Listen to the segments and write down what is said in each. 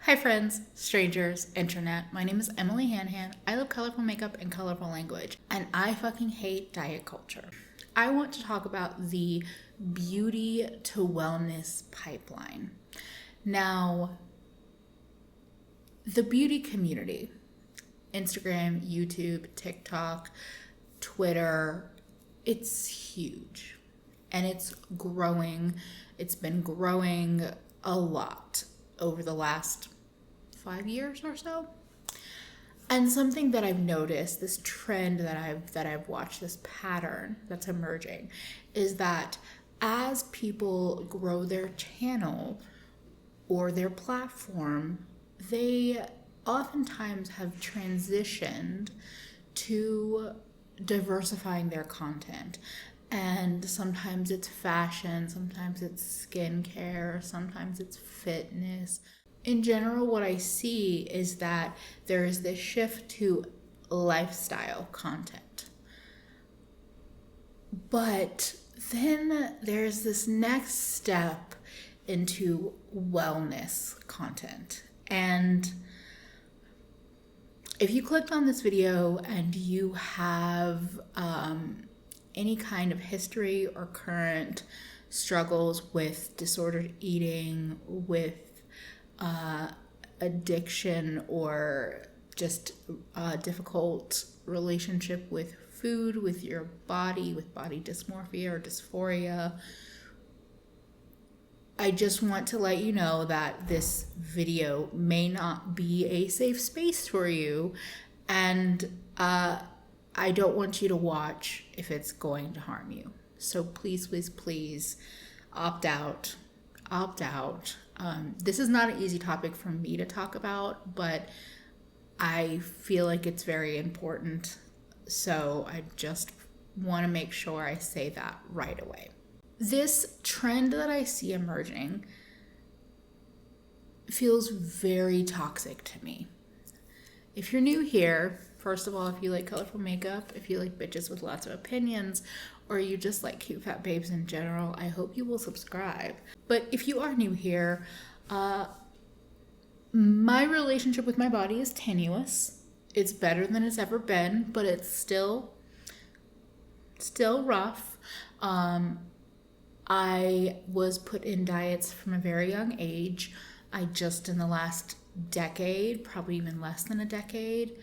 Hi friends, strangers, internet. My name is EmilyHanhan. I love colorful makeup and colorful language, and I fucking hate diet culture. I want to talk about the beauty to wellness pipeline. Now, the beauty community, Instagram, YouTube, TikTok, Twitter, it's huge and it's growing. It's been growing a lot over the last 5 years or so. And something that I've noticed, this trend that I've watched, this pattern that's emerging, is that as people grow their channel or their platform, they oftentimes have transitioned to diversifying their content. And sometimes it's fashion, sometimes it's skincare, sometimes it's fitness. In general, what I see is that there is this shift to lifestyle content. But then there's this next step into wellness content. And if you clicked on this video and you have any kind of history or current struggles with disordered eating, with addiction, or just a difficult relationship with food, with your body, with body dysmorphia or dysphoria, I just want to let you know that this video may not be a safe space for you, and I don't want you to watch if it's going to harm you. So please, please, please opt out. Opt out. This is not an easy topic for me to talk about, but I feel like it's very important. So I just want to make sure I say that right away. This trend that I see emerging feels very toxic to me. If you're new here, first of all, if you like colorful makeup, if you like bitches with lots of opinions, or you just like cute fat babes in general, I hope you will subscribe. But if you are new here, my relationship with my body is tenuous. It's better than it's ever been, but it's still rough. I was put in diets from a very young age. I just in the last decade, probably even less than a decade,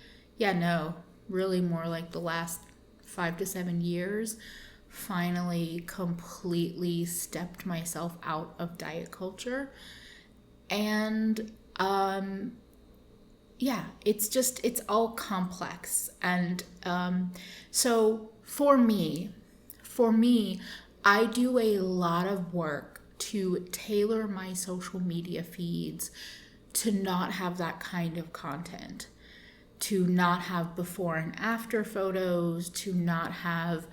really more like the last 5 to 7 years, finally completely stepped myself out of diet culture. And it's all complex. And so for me, I do a lot of work to tailor my social media feeds to not have that kind of content, to not have before and after photos, to not have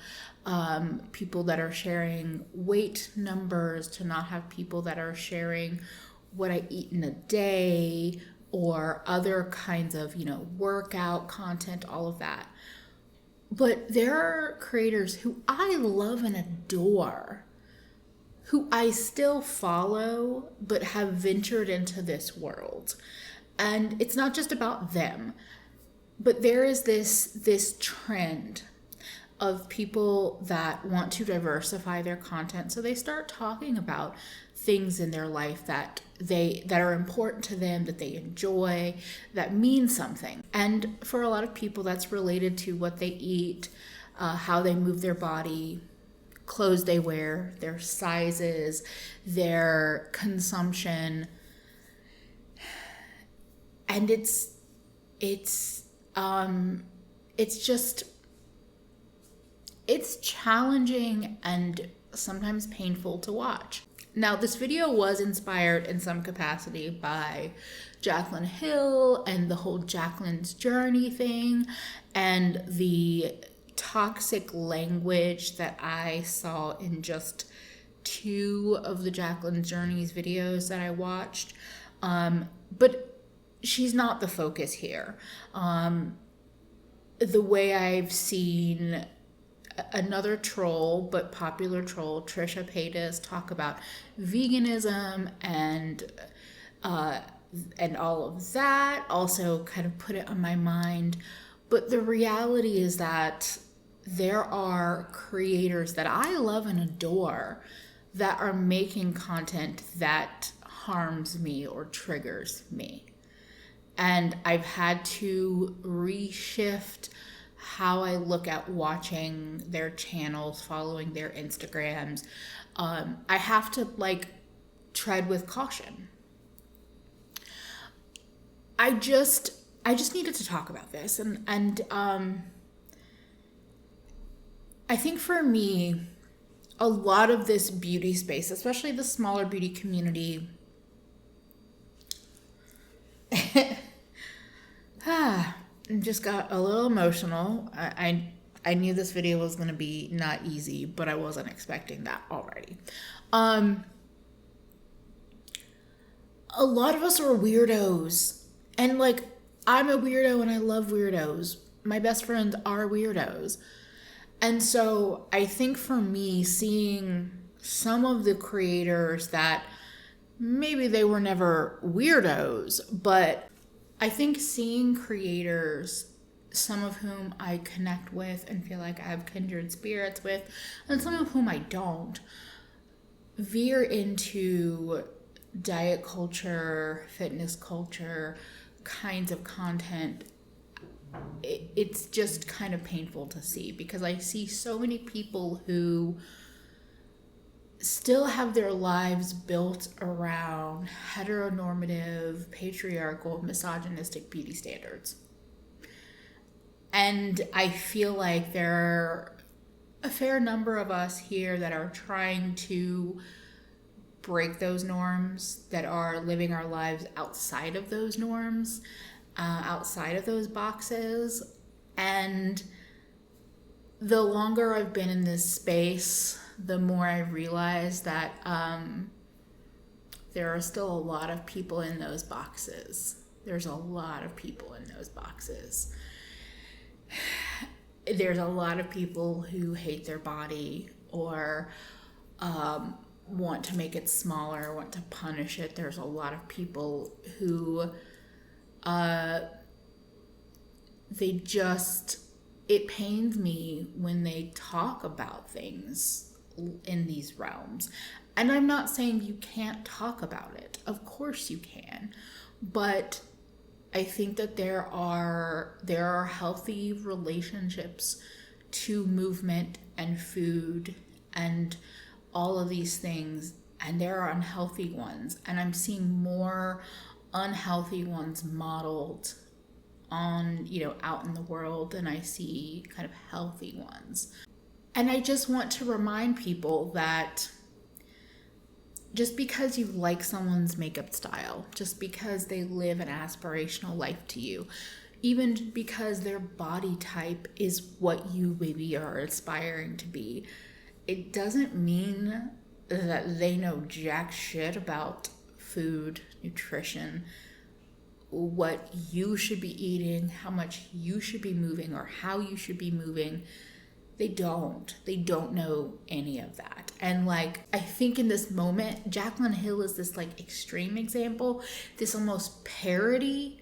people that are sharing weight numbers, to not have people that are sharing what I eat in a day or other kinds of, workout content, all of that. But there are creators who I love and adore, who I still follow, but have ventured into this world. And it's not just about them, but there is this trend of people that want to diversify their content. So they start talking about things in their life that are important to them, that they enjoy, that mean something. And for a lot of people, that's related to what they eat, how they move their body, clothes they wear, their sizes, their consumption. And it's challenging and sometimes painful to watch. Now, this video was inspired in some capacity by Jaclyn Hill and the whole Jaclyn's Journey thing, and the toxic language that I saw in just 2 of the Jaclyn's Journey's videos that I watched. But she's not the focus here. The way I've seen another troll, but popular troll, Trisha Paytas, talk about veganism and and all of that also kind of put it on my mind. But the reality is that there are creators that I love and adore that are making content that harms me or triggers me. And I've had to reshift how I look at watching their channels, following their Instagrams. I have to tread with caution. I just needed to talk about this, and I think for me, a lot of this beauty space, especially the smaller beauty community, just got a little emotional. I knew this video was going to be not easy, but I wasn't expecting that already. A lot of us are weirdos, and I'm a weirdo and I love weirdos. My best friends are weirdos. And so I think for me, seeing some of the creators that maybe they were never weirdos, but I think seeing creators, some of whom I connect with and feel like I have kindred spirits with, and some of whom I don't, veer into diet culture, fitness culture, kinds of content, it's just kind of painful to see, because I see so many people who still have their lives built around heteronormative, patriarchal, misogynistic beauty standards. And I feel like there are a fair number of us here that are trying to break those norms, that are living our lives outside of those norms, outside of those boxes. And the longer I've been in this space, the more I realize that there are still a lot of people in those boxes. There's a lot of people in those boxes. There's a lot of people who hate their body, or want to make it smaller, want to punish it. There's a lot of people who it pains me when they talk about things in these realms. And I'm not saying you can't talk about it. Of course you can. But I think that there are healthy relationships to movement and food and all of these things, and there are unhealthy ones, and I'm seeing more unhealthy ones modeled on, out in the world, than I see kind of healthy ones. And I just want to remind people that just because you like someone's makeup style, just because they live an aspirational life to you, even because their body type is what you maybe are aspiring to be, it doesn't mean that they know jack shit about food, nutrition, what you should be eating, how much you should be moving, or how you should be moving. They don't know any of that. And I think in this moment, Jaclyn Hill is this extreme example, this almost parody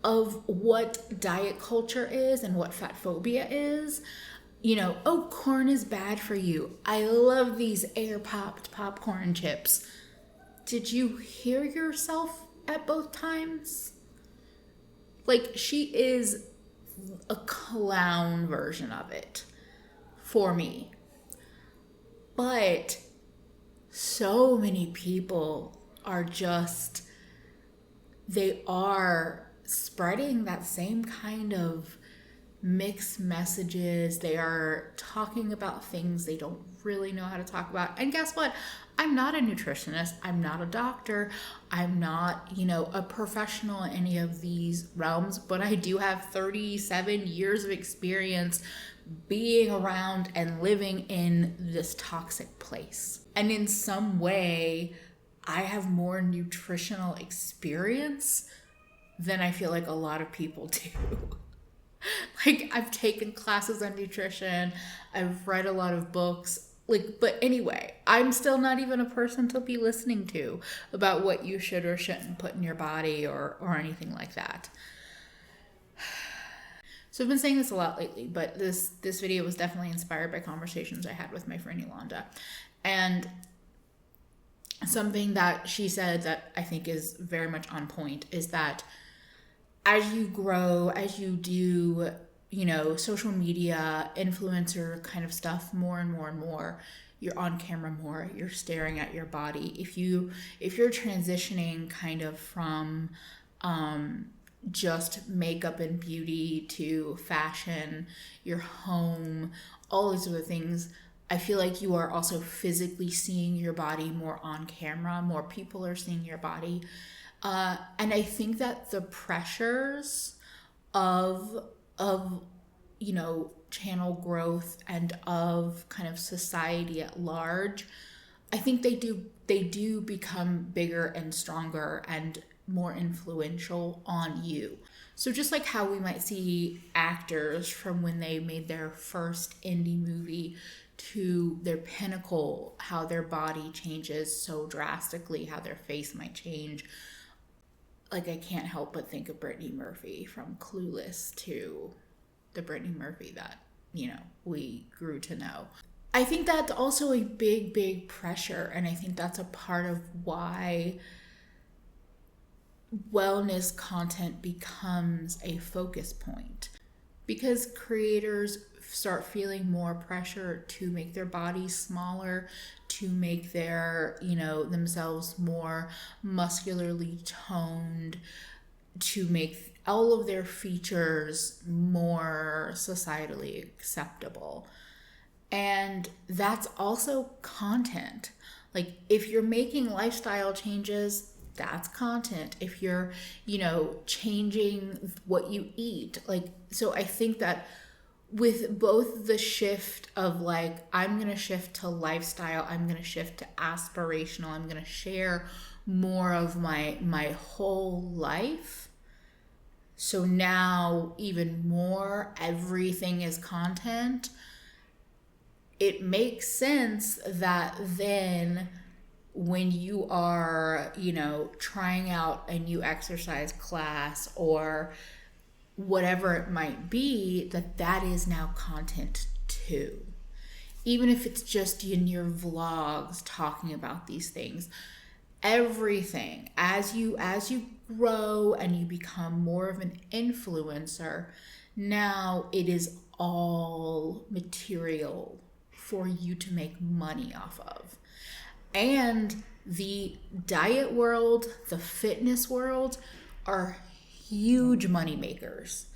of what diet culture is and what fatphobia is. Oh, corn is bad for you. I love these air popped popcorn chips. Did you hear yourself at both times? She is a clown version of it for me. But so many people are they are spreading that same kind of mixed messages. They are talking about things they don't really know how to talk about. And guess what? I'm not a nutritionist. I'm not a doctor. I'm not, a professional in any of these realms, but I do have 37 years of experience being around and living in this toxic place. And in some way, I have more nutritional experience than I feel like a lot of people do. I've taken classes on nutrition. I've read a lot of books. Like, but anyway, I'm still not even a person to be listening to about what you should or shouldn't put in your body or anything like that. So I've been saying this a lot lately, but this video was definitely inspired by conversations I had with my friend Yolanda. And something that she said that I think is very much on point is that as you grow, as you do, you know, social media, influencer kind of stuff more and more and more, you're on camera more, you're staring at your body. If you're transitioning kind of from just makeup and beauty to fashion, your home, all these other things, I feel like you are also physically seeing your body more on camera. More people are seeing your body. And I think that the pressures of you know, channel growth and of kind of society at large, I think they do become bigger and stronger and more influential on you. So just like how we might see actors from when they made their first indie movie to their pinnacle, how their body changes so drastically, how their face might change. Like, I can't help but think of Brittany Murphy from Clueless to the Brittany Murphy that, you know, we grew to know. I think that's also a big, big pressure. And I think that's a part of why wellness content becomes a focus point, because creators start feeling more pressure to make their bodies smaller, to make their, you know, themselves more muscularly toned, to make all of their features more societally acceptable. And that's also content. Like, if you're making lifestyle changes, that's content. If you're, you know, changing what you eat, like, so I think that with both the shift of like, I'm going to shift to lifestyle, I'm going to shift to aspirational, I'm going to share more of my whole life. So now even more, everything is content. It makes sense that then when you are, you know, trying out a new exercise class or whatever it might be, that is now content too. Even if it's just in your vlogs talking about these things, everything, as you grow and you become more of an influencer, now it is all material for you to make money off of. And the diet world, the fitness world are huge money makers.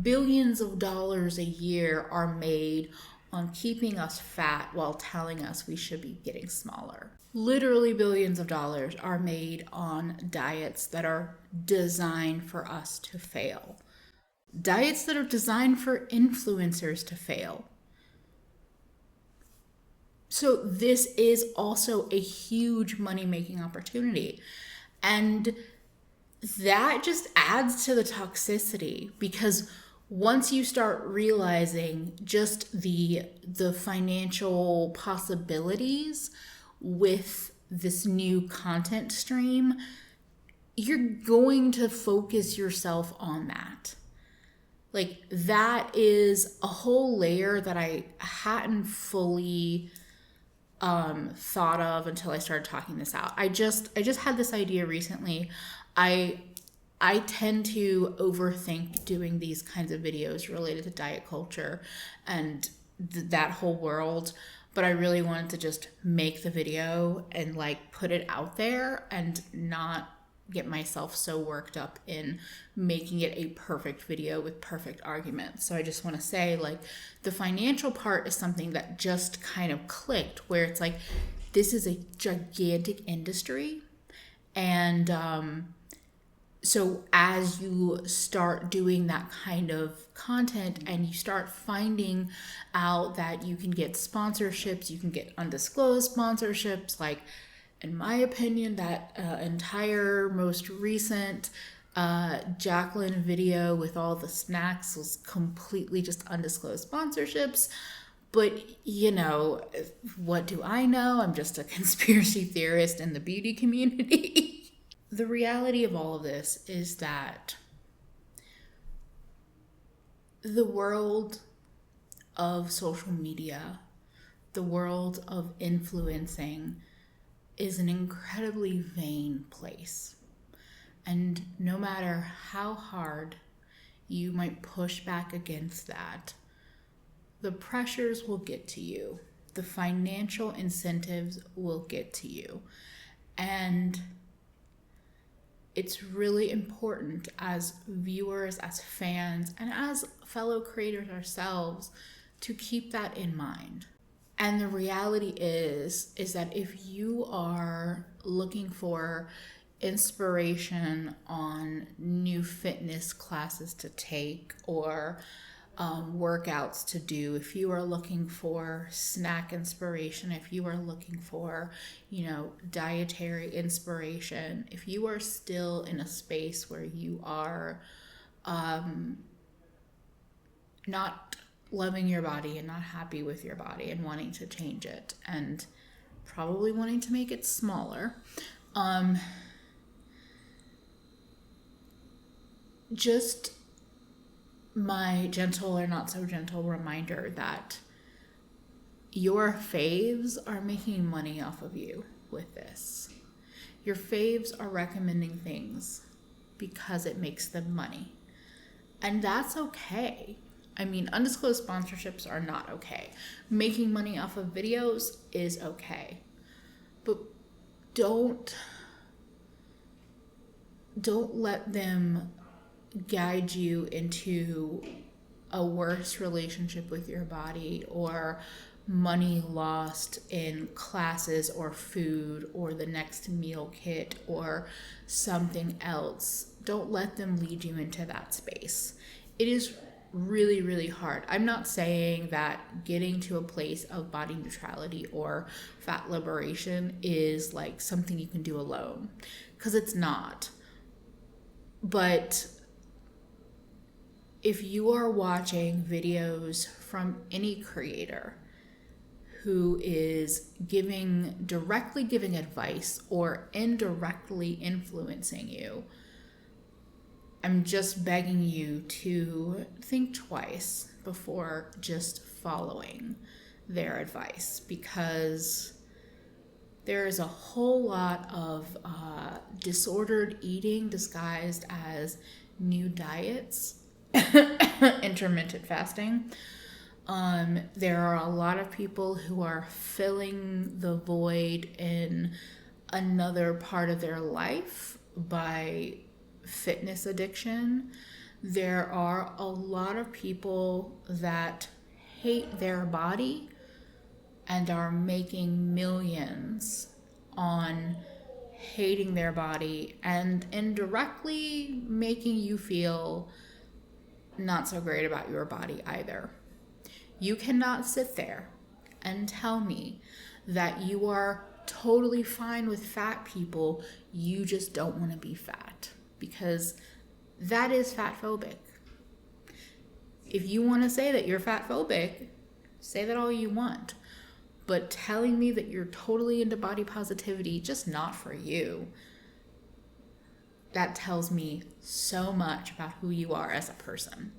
Billions of dollars a year are made on keeping us fat while telling us we should be getting smaller. Literally billions of dollars are made on diets that are designed for us to fail. Diets that are designed for influencers to fail. So this is also a huge money-making opportunity. And that just adds to the toxicity, because once you start realizing just the financial possibilities with this new content stream, you're going to focus yourself on that. Like, that is a whole layer that I hadn't fully thought of until I started talking this out. I just had this idea recently. I tend to overthink doing these kinds of videos related to diet culture and that whole world, but I really wanted to just make the video and like put it out there and not get myself so worked up in making it a perfect video with perfect arguments. So I just want to say, like, the financial part is something that just kind of clicked, where it's like, this is a gigantic industry. And so as you start doing that kind of content and you start finding out that you can get sponsorships, you can get undisclosed sponsorships, like, in my opinion, that entire most recent Jacqueline video with all the snacks was completely just undisclosed sponsorships. But, what do I know? I'm just a conspiracy theorist in the beauty community. The reality of all of this is that the world of social media, the world of influencing, is an incredibly vain place. And no matter how hard you might push back against that, the pressures will get to you. The financial incentives will get to you. And it's really important as viewers, as fans, and as fellow creators ourselves to keep that in mind. And the reality is that if you are looking for inspiration on new fitness classes to take or workouts to do, if you are looking for snack inspiration, if you are looking for, dietary inspiration, if you are still in a space where you are not loving your body and not happy with your body and wanting to change it and probably wanting to make it smaller, just my gentle or not so gentle reminder that your faves are making money off of you with this. Your faves are recommending things because it makes them money. And that's okay. I mean, undisclosed sponsorships are not okay. Making money off of videos is okay. But don't let them guide you into a worse relationship with your body or money lost in classes or food or the next meal kit or something else. Don't let them lead you into that space. It is really, really hard. I'm not saying that getting to a place of body neutrality or fat liberation is like something you can do alone, because it's not. But if you are watching videos from any creator who is directly giving advice or indirectly influencing you, I'm just begging you to think twice before just following their advice, because there is a whole lot of disordered eating disguised as new diets, intermittent fasting. There are a lot of people who are filling the void in another part of their life by fitness addiction. There are a lot of people that hate their body and are making millions on hating their body and indirectly making you feel not so great about your body either. You cannot sit there and tell me that you are totally fine with fat people, you just don't want to be fat, because that is fat phobic. If you want to say that you're fat phobic, say that all you want. But telling me that you're totally into body positivity, just not for you, that tells me so much about who you are as a person.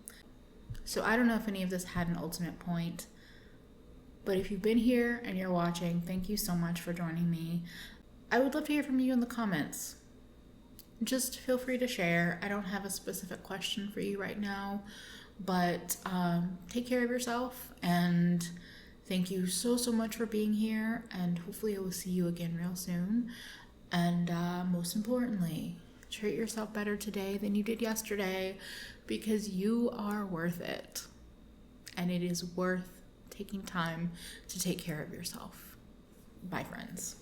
So I don't know if any of this had an ultimate point, but if you've been here and you're watching, thank you so much for joining me. I would love to hear from you in the comments. Just feel free to share. I don't have a specific question for you right now, but take care of yourself, and thank you so much for being here, and hopefully I will see you again real soon. And most importantly, treat yourself better today than you did yesterday, because you are worth it. And it is worth taking time to take care of yourself. Bye, friends.